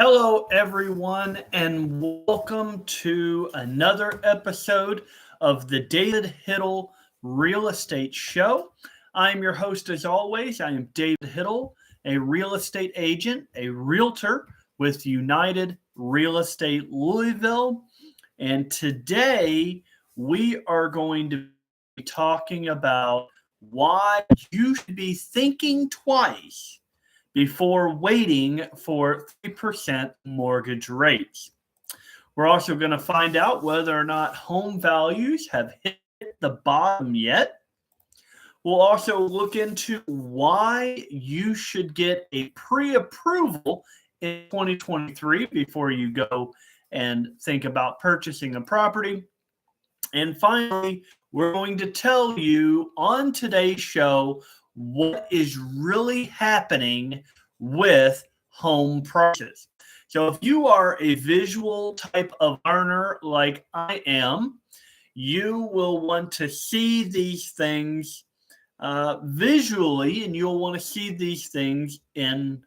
Hello, everyone, and welcome to another episode of the David Hittle Real Estate Show. I'm your host, as always. I am David Hittle, a real estate agent, a realtor with United Real Estate Louisville. And today we are going to be talking about why you should be thinking twice before waiting for 3% mortgage rates. We're also going to find out whether or not home values have hit the bottom yet. We'll also look into why you should get a pre-approval in 2023 before you go and think about purchasing a property. And finally, we're going to tell you on today's show what is really happening with home prices. So if you are a visual type of learner like I am, you will want to see these things visually, and you'll want to see these things in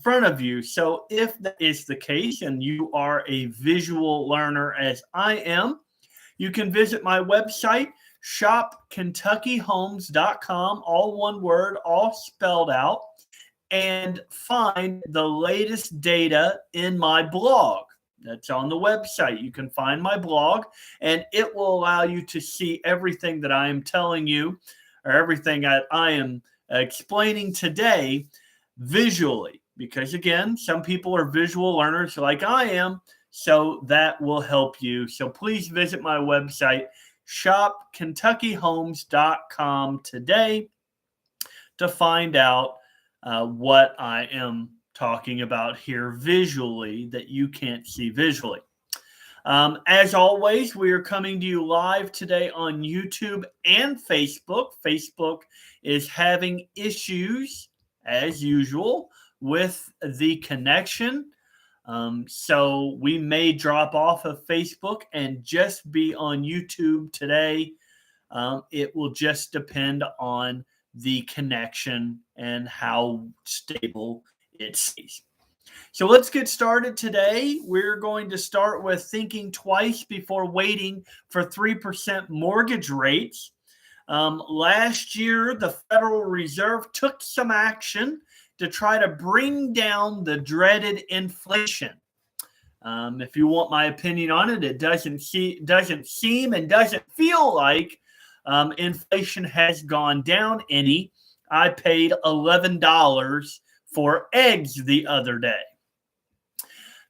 front of you. So if that is the case and you are a visual learner as I am, you can visit my website, Shopkentuckyhomes.com, all one word, all spelled out, and find the latest data in my blog. That's on the website. You can find my blog, and it will allow you to see everything that I am telling you, or everything that I am explaining today visually. Because again, some people are visual learners like I am, so that will help you. So please visit my website, shopkentuckyhomes.com today to find out what I am talking about here visually that you can't see visually. As always, we are coming to you live today on YouTube and Facebook. Facebook is having issues, as usual, with the connection. So we may drop off of Facebook and just be on YouTube today. It will just depend on the connection and how stable it stays. So let's get started today. We're going to start with thinking twice before waiting for 3% mortgage rates. Last year, the Federal Reserve took some action to try to bring down the dreaded inflation. If you want my opinion on it, it doesn't seem and doesn't feel like inflation has gone down any. I paid $11 for eggs the other day.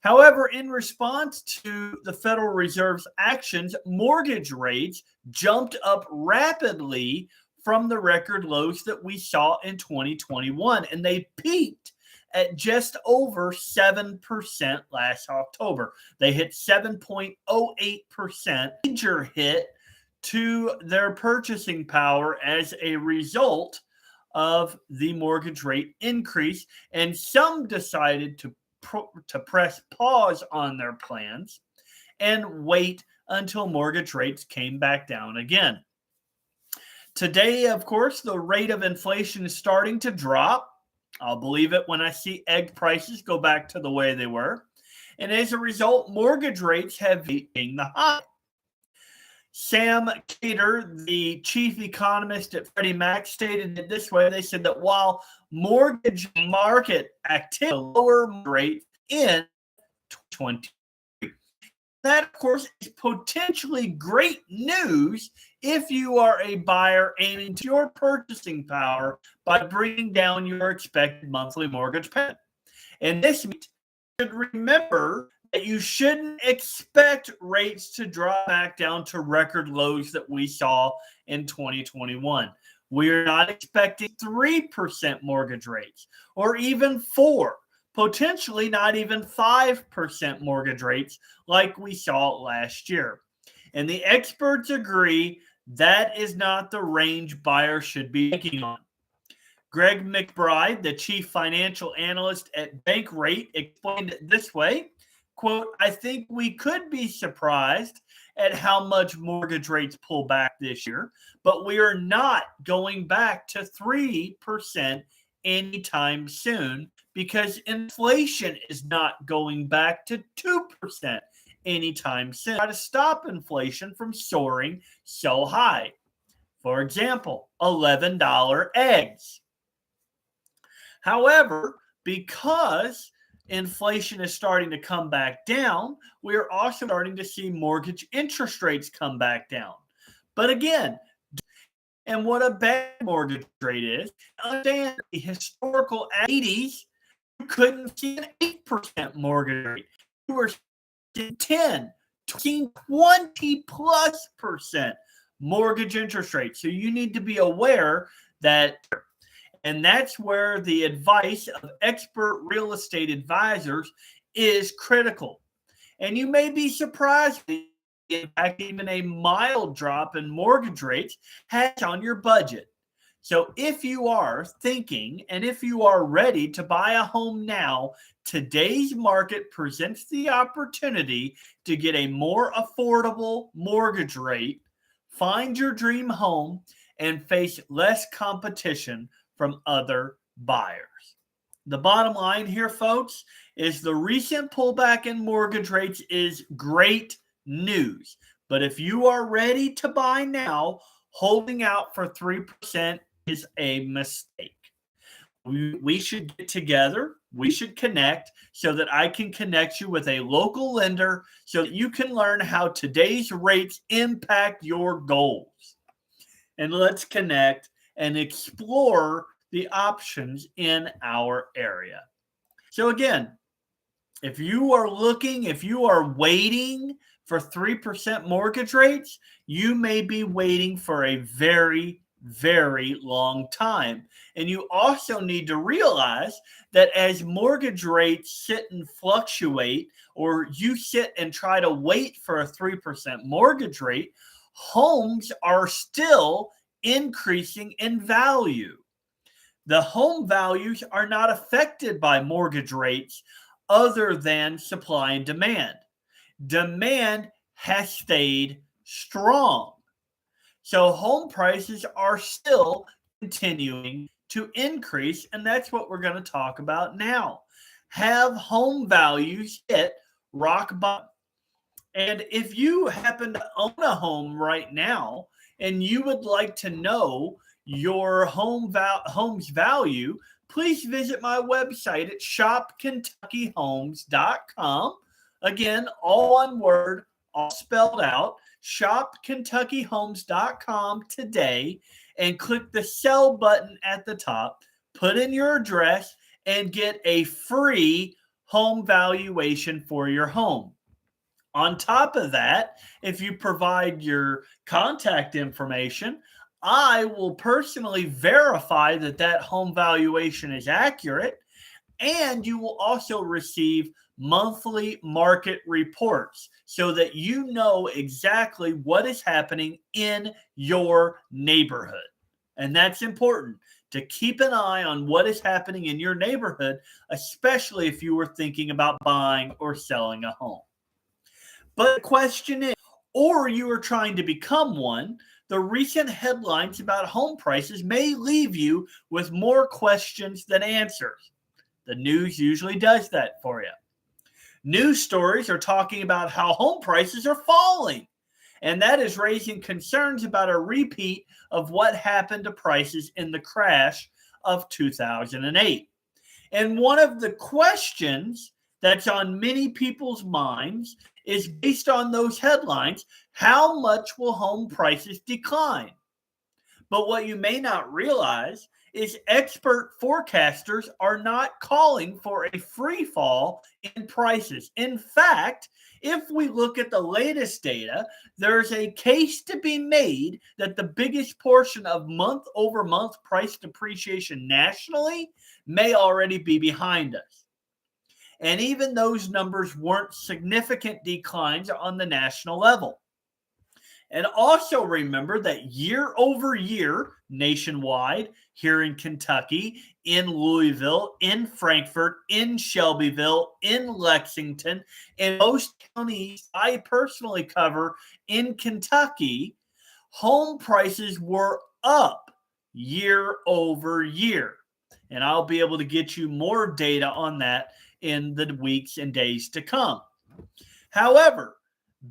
However, in response to the Federal Reserve's actions, mortgage rates jumped up rapidly from the record lows that we saw in 2021, and they peaked at just over 7% last October. They hit 7.08%, major hit to their purchasing power as a result of the mortgage rate increase, and some decided to press pause on their plans and wait until mortgage rates came back down again. Today, of course, the rate of inflation is starting to drop. I'll believe it when I see egg prices go back to the way they were. And as a result, mortgage rates have been the high. Sam Cater, the chief economist at Freddie Mac, stated it this way. They said that while mortgage market activity lower rate in 2023, that, of course, is potentially great news if you are a buyer aiming to your purchasing power by bringing down your expected monthly mortgage payment. And this means you should remember that you shouldn't expect rates to drop back down to record lows that we saw in 2021. We're not expecting 3% mortgage rates or even 4%, potentially not even 5% mortgage rates like we saw last year. And the experts agree that is not the range buyers should be banking on. Greg McBride, the chief financial analyst at Bankrate, explained it this way. Quote, I think we could be surprised at how much mortgage rates pull back this year, but we are not going back to 3% anytime soon because inflation is not going back to 2% anytime soon. Try to stop inflation from soaring so high. For example, $11 eggs. However, because inflation is starting to come back down, we are also starting to see mortgage interest rates come back down. But again, and what a bad mortgage rate is, understand the historical 80s, you couldn't see an 8% mortgage rate. You were seeing 10, 20 plus percent mortgage interest rate. So you need to be aware that. And that's where the advice of expert real estate advisors is critical. And you may be surprised, in fact, even a mild drop in mortgage rates has on your budget. So if you are thinking and if you are ready to buy a home now, today's market presents the opportunity to get a more affordable mortgage rate, find your dream home, and face less competition from other buyers. The bottom line here, folks, is the recent pullback in mortgage rates is great news. But if you are ready to buy now, holding out for 3% is a mistake. We should get together. We should connect so that I can connect you with a local lender so that you can learn how today's rates impact your goals. And let's connect and explore the options in our area. So again, if you are waiting for 3% mortgage rates, you may be waiting for a very, very long time. And you also need to realize that as mortgage rates sit and fluctuate, or you sit and try to wait for a 3% mortgage rate, homes are still increasing in value. The home values are not affected by mortgage rates other than supply and demand. Demand has stayed strong. So home prices are still continuing to increase, and that's what we're going to talk about now. Have home values hit rock bottom? And if you happen to own a home right now and you would like to know your home's value, please visit my website at shopkentuckyhomes.com. Again, all one word, all spelled out, shopkentuckyhomes.com today, and click the sell button at the top, put in your address, and get a free home valuation for your home. On top of that, if you provide your contact information, I will personally verify that that home valuation is accurate, and you will also receive monthly market reports so that you know exactly what is happening in your neighborhood. And that's important, to keep an eye on what is happening in your neighborhood, especially if you were thinking about buying or selling a home. But the question is, or you are trying to become one, the recent headlines about home prices may leave you with more questions than answers. The news usually does that for you. News stories are talking about how home prices are falling, and that is raising concerns about a repeat of what happened to prices in the crash of 2008. And one of the questions that's on many people's minds is, based on those headlines, how much will home prices decline? But what you may not realize is expert forecasters are not calling for a free fall in prices. In fact, if we look at the latest data, there's a case to be made that the biggest portion of month-over-month price depreciation nationally may already be behind us. And even those numbers weren't significant declines on the national level. And also remember that year over year, nationwide, here in Kentucky, in Louisville, in Frankfort, in Shelbyville, in Lexington, in most counties I personally cover in Kentucky, home prices were up year over year. And I'll be able to get you more data on that in the weeks and days to come. However,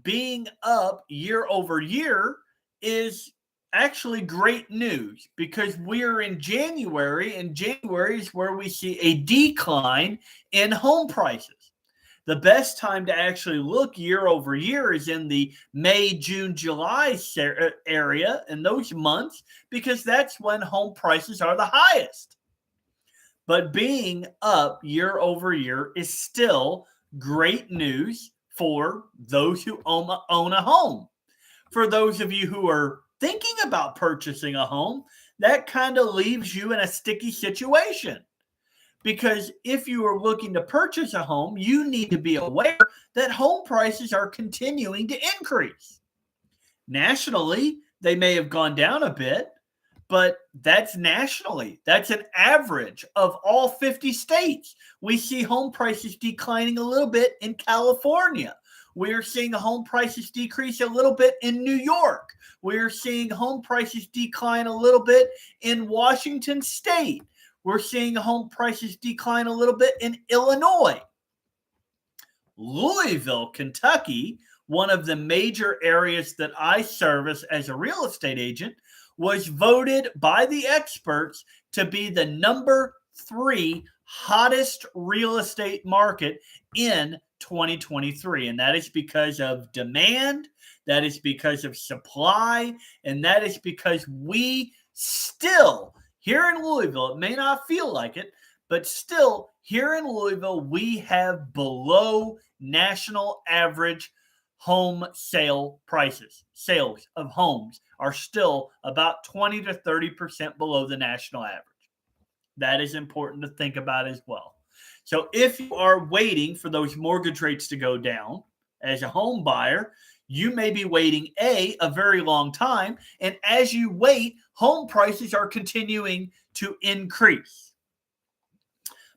being up year over year is actually great news because we're in January, and January is where we see a decline in home prices. The best time to actually look year over year is in the May, June, July area, in those months, because that's when home prices are the highest. But being up year over year is still great news for those who own a home. For those of you who are thinking about purchasing a home, that kind of leaves you in a sticky situation. Because if you are looking to purchase a home, you need to be aware that home prices are continuing to increase. Nationally, they may have gone down a bit, but that's nationally. That's an average of all 50 states. We see home prices declining a little bit in California. We're seeing home prices decrease a little bit in New York. We're seeing home prices decline a little bit in Washington State. We're seeing home prices decline a little bit in Illinois. Louisville, Kentucky, one of the major areas that I service as a real estate agent, was voted by the experts to be the number 3 hottest real estate market in 2023. And that is because of demand, that is because of supply, and that is because we still, here in Louisville, it may not feel like it, but still here in Louisville, we have below national average home sale prices. Sales of homes are still about 20 to 30% below the national average. That is important to think about as well. So if you are waiting for those mortgage rates to go down as a home buyer, you may be waiting a very long time. And as you wait, home prices are continuing to increase.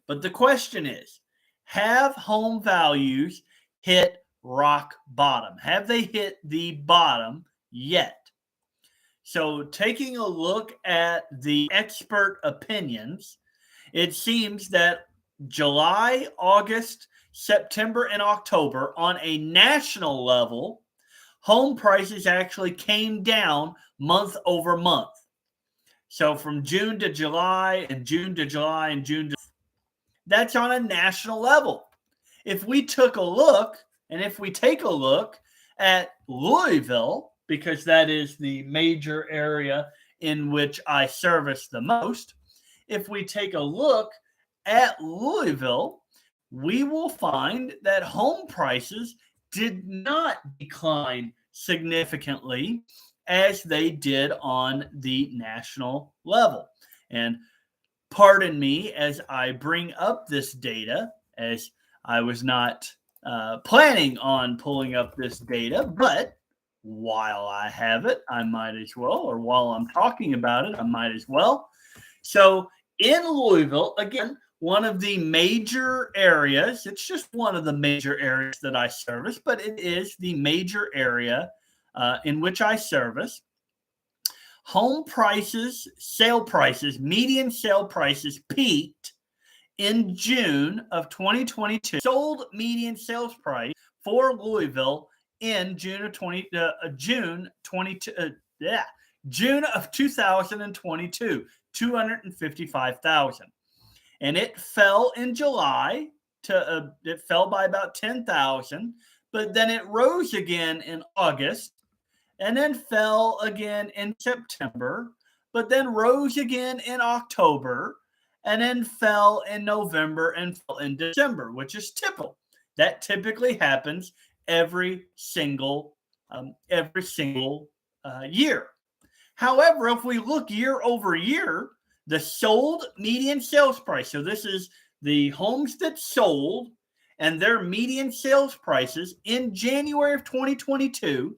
But the question is, have home values hit rock bottom? Have they hit the bottom yet? So taking a look at the expert opinions, it seems that July, August, September, and October on a national level, home prices actually came down month over month. So from June to July and June to July and June to, that's on a national level. If we took a look, and if we take a look at Louisville, because that is the major area in which I service the most, if we take a look at Louisville, we will find that home prices did not decline significantly as they did on the national level. And pardon me as I bring up this data, as I was not planning on pulling up this data, but while I have it, I might as well, or while I'm talking about it, I might as well. So in Louisville, again, one of the major areas, it's just one of the major areas that I service, but it is the major area in which I service. Home prices, sale prices, median sale prices peaked in June of 2022. Sold median sales price for Louisville in June of 2022, 255,000. And it fell in July to it fell by about 10,000, but then it rose again in August, and then fell again in September, but then rose again in October, and then fell in November and fell in December, which is typical. That typically happens every single year. However, if we look year over year, the sold median sales price, so this is the homes that sold and their median sales prices in January of 2022,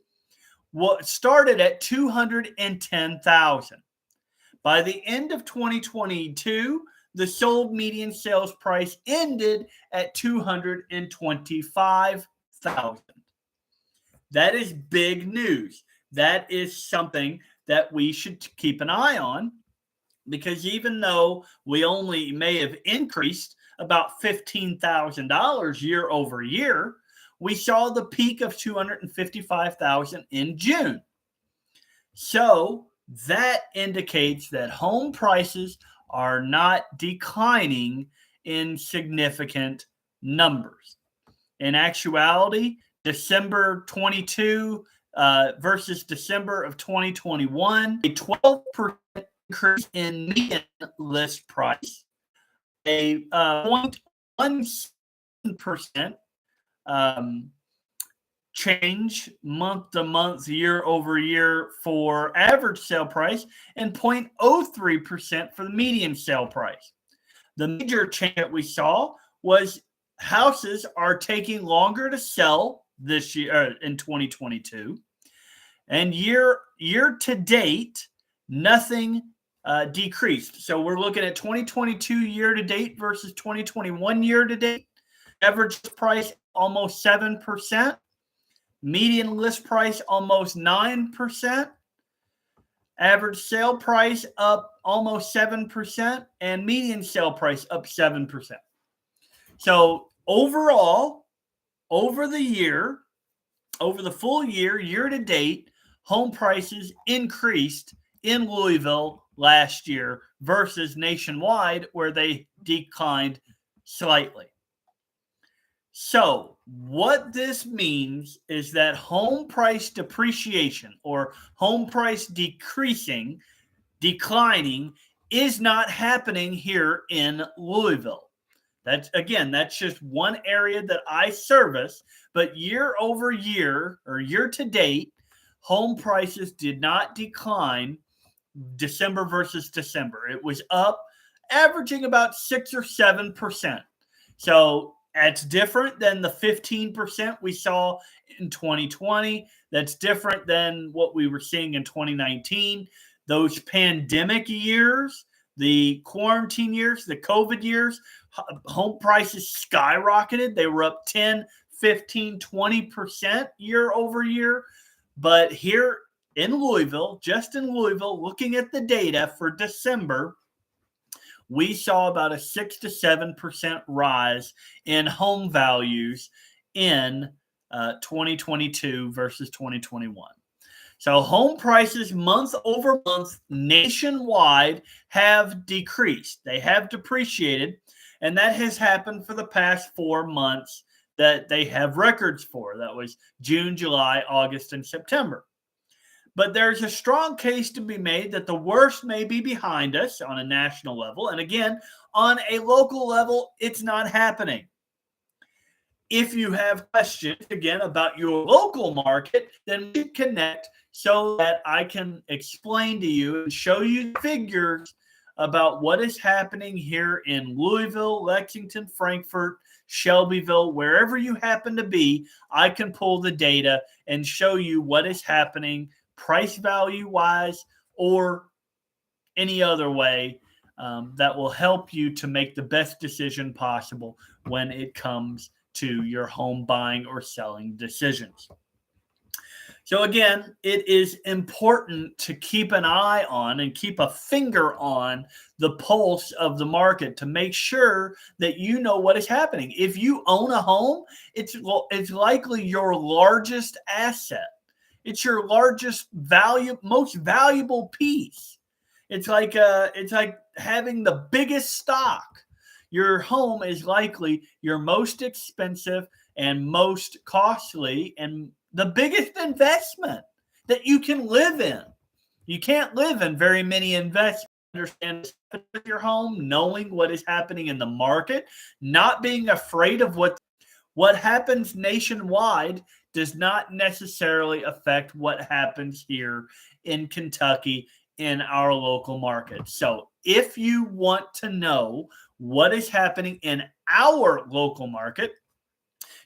what started at 210,000. By the end of 2022, the sold median sales price ended at 225,000. That is big news. That is something that we should keep an eye on, because even though we only may have increased about $15,000 year over year, we saw the peak of 255,000 in June. So that indicates that home prices are not declining in significant numbers. In actuality, December 22 versus December of 2021, a 12% increase in median list price, a 0.17% change month to month, year over year for average sale price, and 0.03% for the median sale price. The major change that we saw was houses are taking longer to sell this year in 2022, and year to date, nothing decreased. So we're looking at 2022 year to date versus 2021 year to date. Average price almost 7%. Median list price almost 9%. Average sale price up almost 7%. And median sale price up 7%. So overall, over the full year, year to date, home prices increased in Louisville last year versus nationwide, where they declined slightly. So what this means is that home price depreciation or home price declining is not happening here in Louisville. That's just one area that I service, but year over year or year to date, home prices did not decline December versus December. It was up, averaging about 6 or 7%. So that's different than the 15% we saw in 2020. That's different than what we were seeing in 2019. Those pandemic years, the quarantine years, the COVID years, home prices skyrocketed. They were up 10, 15, 20% year over year. But here in Louisville, just in Louisville, looking at the data for December, we saw about a 6 to 7% rise in home values in 2022 versus 2021. So home prices month over month nationwide have decreased. They have depreciated, and that has happened for the past 4 months that they have records for. That was June, July, August, and September. But there's a strong case to be made that the worst may be behind us on a national level. And again, on a local level, it's not happening. If you have questions, again, about your local market, then we connect so that I can explain to you and show you figures about what is happening here in Louisville, Lexington, Frankfort, Shelbyville, wherever you happen to be. I can pull the data and show you what is happening price value wise or any other way that will help you to make the best decision possible when it comes to your home buying or selling decisions. So again, it is important to keep an eye on and keep a finger on the pulse of the market to make sure that you know what is happening. If you own a home, it's likely your largest asset. It's your largest most valuable piece. It's like having the biggest stock. Your home is likely your most expensive and most costly and the biggest investment that you can live in. You can't live in very many investments. Understand your home, knowing what is happening in the market, not being afraid of what happens nationwide does not necessarily affect what happens here in Kentucky in our local market. So if you want to know what is happening in our local market,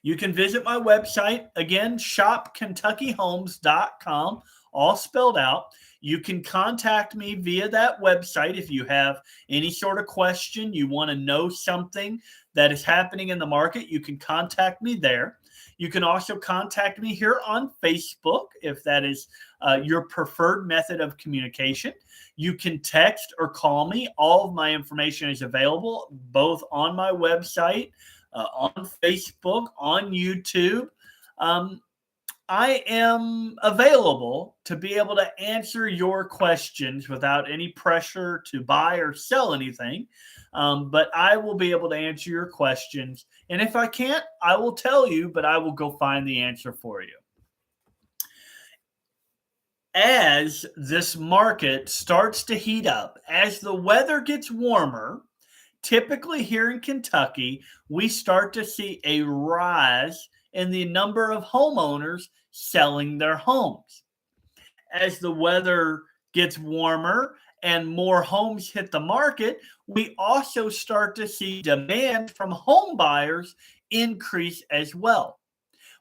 you can visit my website, again, shopkentuckyhomes.com, all spelled out. You can contact me via that website if you have any sort of question, you want to know something that is happening in the market, you can contact me there. You can also contact me here on Facebook if that is your preferred method of communication. You can text or call me. All of my information is available both on my website, on Facebook, on YouTube. I am available to be able to answer your questions without any pressure to buy or sell anything. But I will be able to answer your questions. And if I can't, I will tell you, but I will go find the answer for you. As this market starts to heat up, as the weather gets warmer, typically here in Kentucky, we start to see a rise in the number of homeowners selling their homes. As the weather gets warmer and more homes hit the market, we also start to see demand from home buyers increase as well.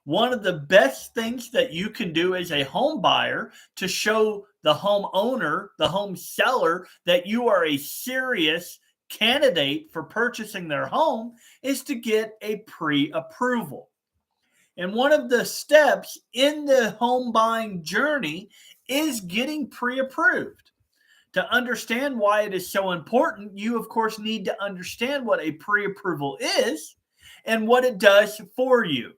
One of the best things that you can do as a home buyer to show the homeowner, the home seller, that you are a serious candidate for purchasing their home is to get a pre-approval. And one of the steps in the home buying journey is getting pre-approved. To understand why it is so important, you of course need to understand what a pre-approval is and what it does for you.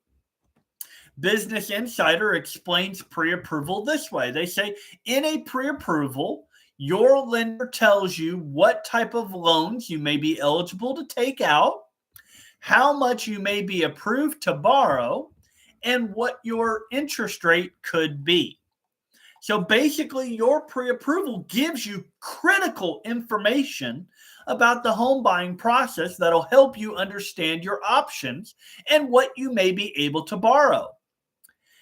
Business Insider explains pre-approval this way. They say, in a pre-approval, your lender tells you what type of loans you may be eligible to take out, how much you may be approved to borrow, and what your interest rate could be. So basically, your pre-approval gives you critical information about the home buying process that'll help you understand your options and what you may be able to borrow.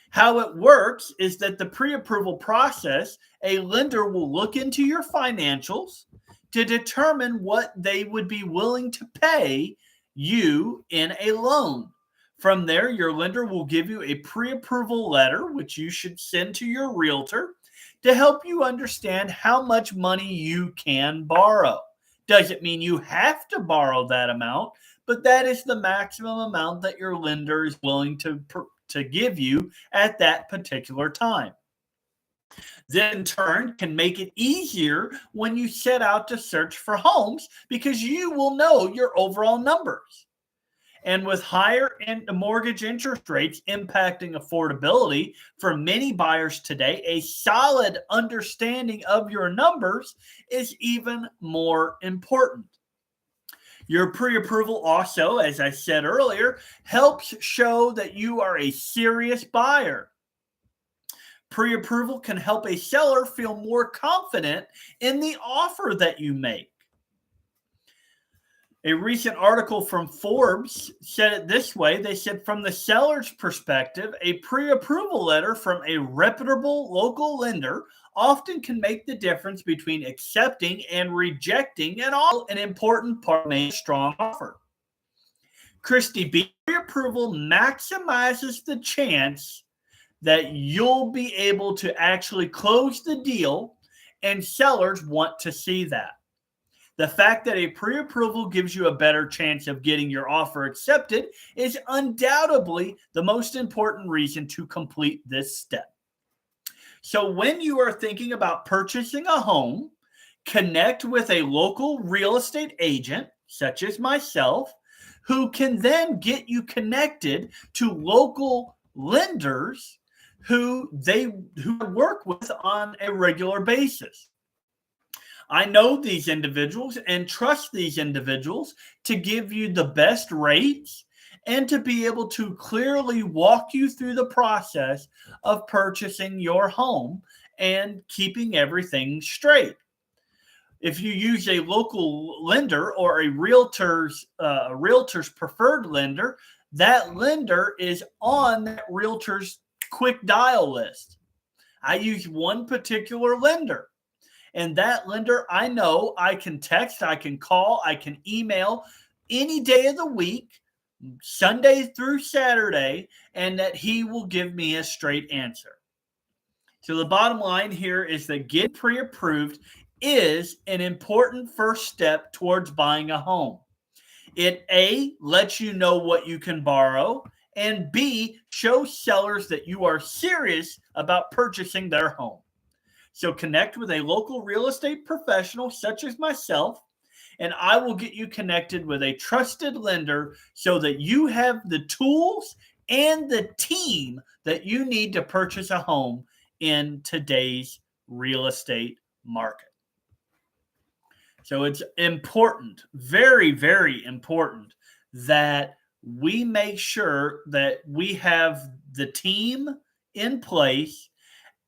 How it works is that the pre-approval process, a lender will look into your financials to determine what they would be willing to pay you in a loan. From there, your lender will give you a pre-approval letter, which you should send to your realtor to help you understand how much money you can borrow. Doesn't mean you have to borrow that amount, but that is the maximum amount that your lender is willing to give you at that particular time. This in turn can make it easier when you set out to search for homes because you will know your overall numbers. And with higher mortgage interest rates impacting affordability for many buyers today, a solid understanding of your numbers is even more important. Your pre-approval also, as I said earlier, helps show that you are a serious buyer. Pre-approval can help a seller feel more confident in the offer that you make. A recent article from Forbes said it this way. They said, from the seller's perspective, a pre-approval letter from a reputable local lender often can make the difference between accepting and rejecting an important part of a strong offer. Christy B, pre-approval maximizes the chance that you'll be able to actually close the deal, and sellers want to see that. The fact that a pre-approval gives you a better chance of getting your offer accepted is undoubtedly the most important reason to complete this step. So when you are thinking about purchasing a home, connect with a local real estate agent, such as myself, who can then get you connected to local lenders who work with on a regular basis. I know these individuals and trust these individuals to give you the best rates and to be able to clearly walk you through the process of purchasing your home and keeping everything straight. If you use a local lender or a realtor's preferred lender, that lender is on that realtor's quick dial list. I use one particular lender. And that lender, I know I can text, I can call, I can email any day of the week, Sunday through Saturday, and that he will give me a straight answer. So the bottom line here is that getting pre-approved is an important first step towards buying a home. It A, lets you know what you can borrow, and B, shows sellers that you are serious about purchasing their home. So connect with a local real estate professional such as myself, and I will get you connected with a trusted lender so that you have the tools and the team that you need to purchase a home in today's real estate market. So it's important, very, very important, that we make sure that we have the team in place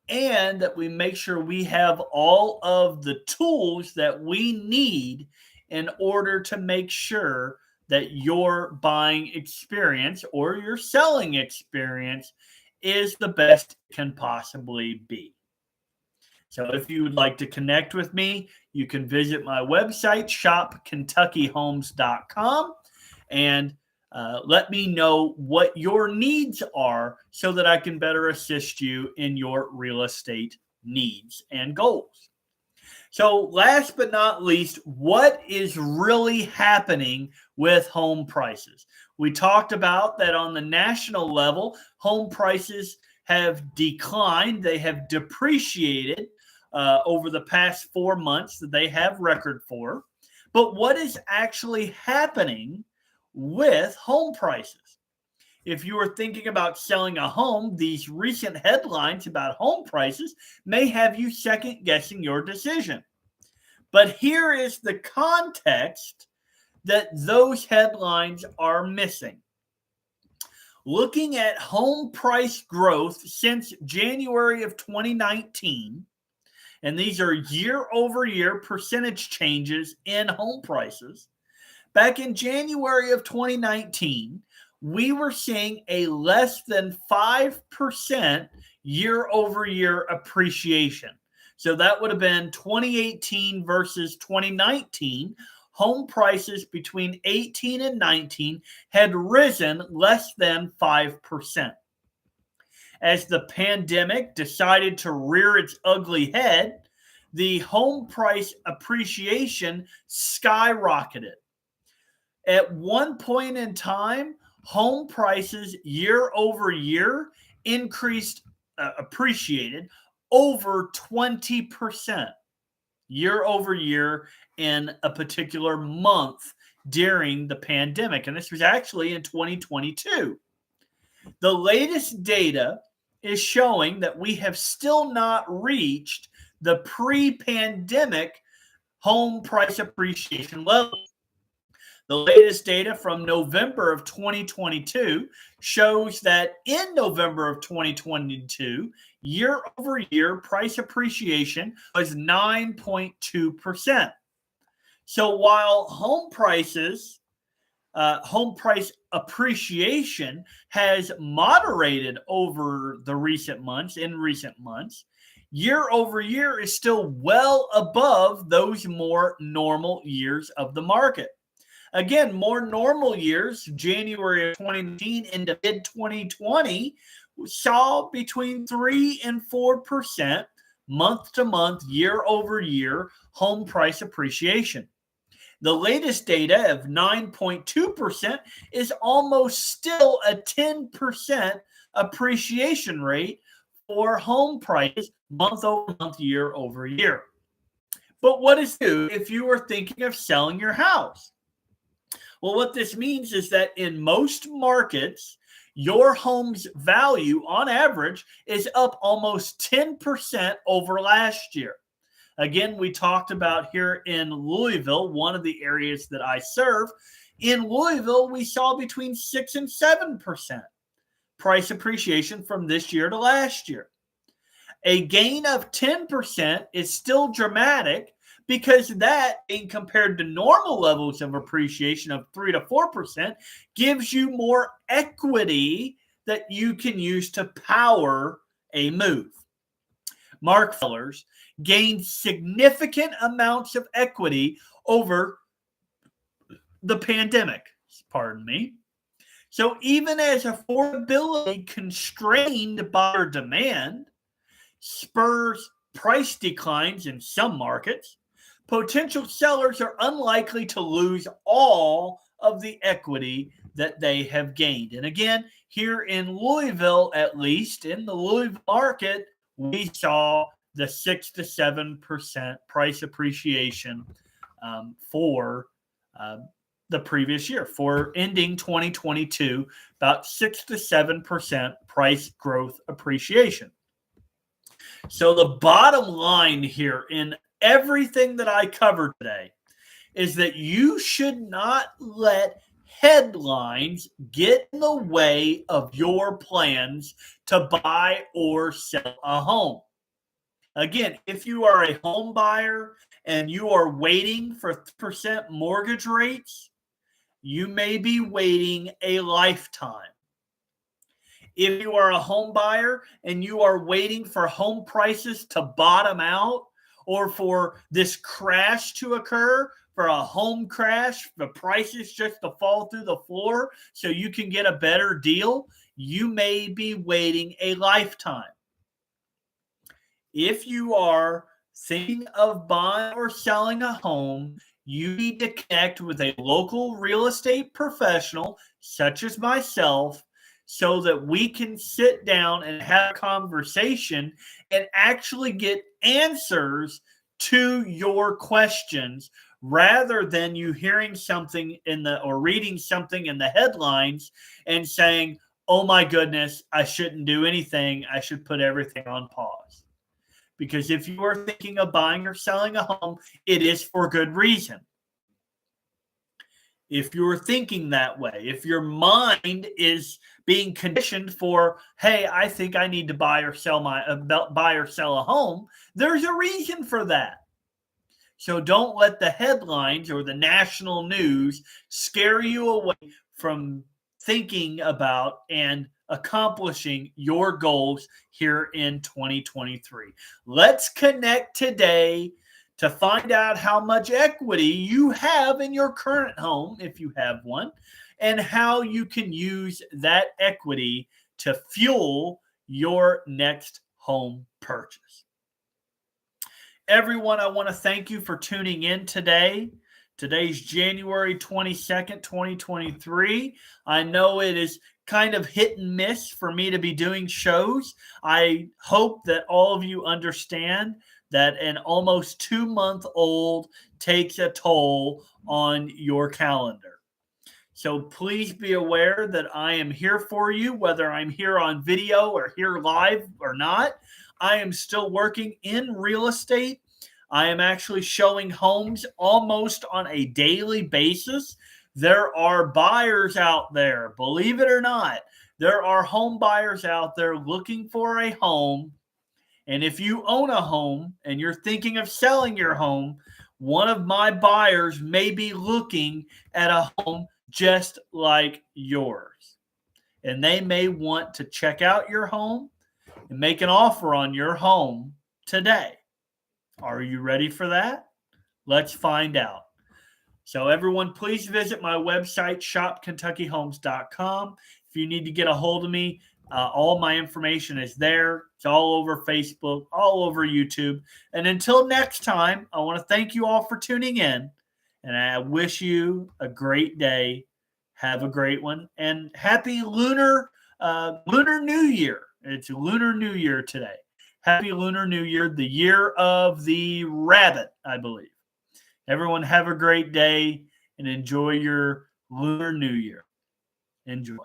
and that we make sure we have all of the tools that we need in order to make sure that your buying experience or your selling experience is the best it can possibly be. So if you would like to connect with me, you can visit my website, shopkentuckyhomes.com, and let me know what your needs are so that I can better assist you in your real estate needs and goals. So last but not least, what is really happening with home prices? We talked about that on the national level, home prices have declined. They have depreciated over the past 4 months that they have record for. But what is actually happening with home prices? If you are thinking about selling a home, these recent headlines about home prices may have you second guessing your decision. But here is the context that those headlines are missing. Looking at home price growth since January of 2019, and these are year over year percentage changes in home prices. Back in January of 2019, we were seeing a less than 5% year over year appreciation. So that would have been 2018 versus 2019. Home prices between 18 and 19 had risen less than 5%. As the pandemic decided to rear its ugly head, the home price appreciation skyrocketed. At one point in time, home prices year over year appreciated over 20% year over year in a particular month during the pandemic. And this was actually in 2022. The latest data is showing that we have still not reached the pre-pandemic home price appreciation level. The latest data from November of 2022 shows that in November of 2022, year over year price appreciation was 9.2%. So while home price appreciation has moderated over the recent months, year over year is still well above those more normal years of the market. Again, more normal years, January of 2019 into mid-2020, saw between 3 and 4% month to month, year over year home price appreciation. The latest data of 9.2% is almost still a 10% appreciation rate for home prices month over month, year over year. But what is new if you are thinking of selling your house? Well, what this means is that in most markets, your home's value on average is up almost 10% over last year. Again, we talked about here in Louisville, one of the areas that I serve. In Louisville, we saw between 6 and 7% price appreciation from this year to last year. A gain of 10% is still dramatic because that, in compared to normal levels of appreciation of 3 to 4%, gives you more equity that you can use to power a move. Mark sellers gained significant amounts of equity over the pandemic. Pardon me. So even as affordability constrained buyer demand, spurs price declines in some markets, potential sellers are unlikely to lose all of the equity that they have gained. And again, here in Louisville, at least in the Louisville market, we saw the 6 to 7% price appreciation for the previous year, for ending 2022, about 6 to 7% price growth appreciation. So the bottom line here in everything that I covered today is that you should not let headlines get in the way of your plans to buy or sell a home. Again, if you are a home buyer and you are waiting for 3% mortgage rates, you may be waiting a lifetime. If you are a home buyer and you are waiting for home prices to bottom out or for this crash to occur, for a home crash, the prices just to fall through the floor so you can get a better deal, you may be waiting a lifetime. If you are thinking of buying or selling a home, you need to connect with a local real estate professional, such as myself, so that we can sit down and have a conversation and actually get answers to your questions, rather than you hearing something or reading something in the headlines and saying, oh my goodness, I shouldn't do anything. I should put everything on pause. Because if you are thinking of buying or selling a home, it is for good reason. If you're thinking that way, if your mind is being conditioned for, hey, I think I need to buy or sell a home, there's a reason for that. So don't let the headlines or the national news scare you away from thinking about and accomplishing your goals here in 2023. Let's connect today to find out how much equity you have in your current home, if you have one, and how you can use that equity to fuel your next home purchase. Everyone, I want to thank you for tuning in today. Today's January 22nd, 2023. I know it is kind of hit and miss for me to be doing shows. I hope that all of you understand that an almost 2-month-old takes a toll on your calendar. So please be aware that I am here for you, whether I'm here on video or here live or not. I am still working in real estate. I am actually showing homes almost on a daily basis. There are buyers out there, believe it or not. There are home buyers out there looking for a home. And if you own a home and you're thinking of selling your home, one of my buyers may be looking at a home just like yours. And they may want to check out your home and make an offer on your home today. Are you ready for that? Let's find out. So everyone, please visit my website, Shopkentuckyhomes.com. If you need to get a hold of me, all my information is there. It's all over Facebook, all over YouTube. And until next time, I want to thank you all for tuning in. And I wish you a great day. Have a great one. And happy Lunar New Year. It's Lunar New Year today. Happy Lunar New Year, the year of the rabbit, I believe. Everyone have a great day and enjoy your Lunar New Year. Enjoy.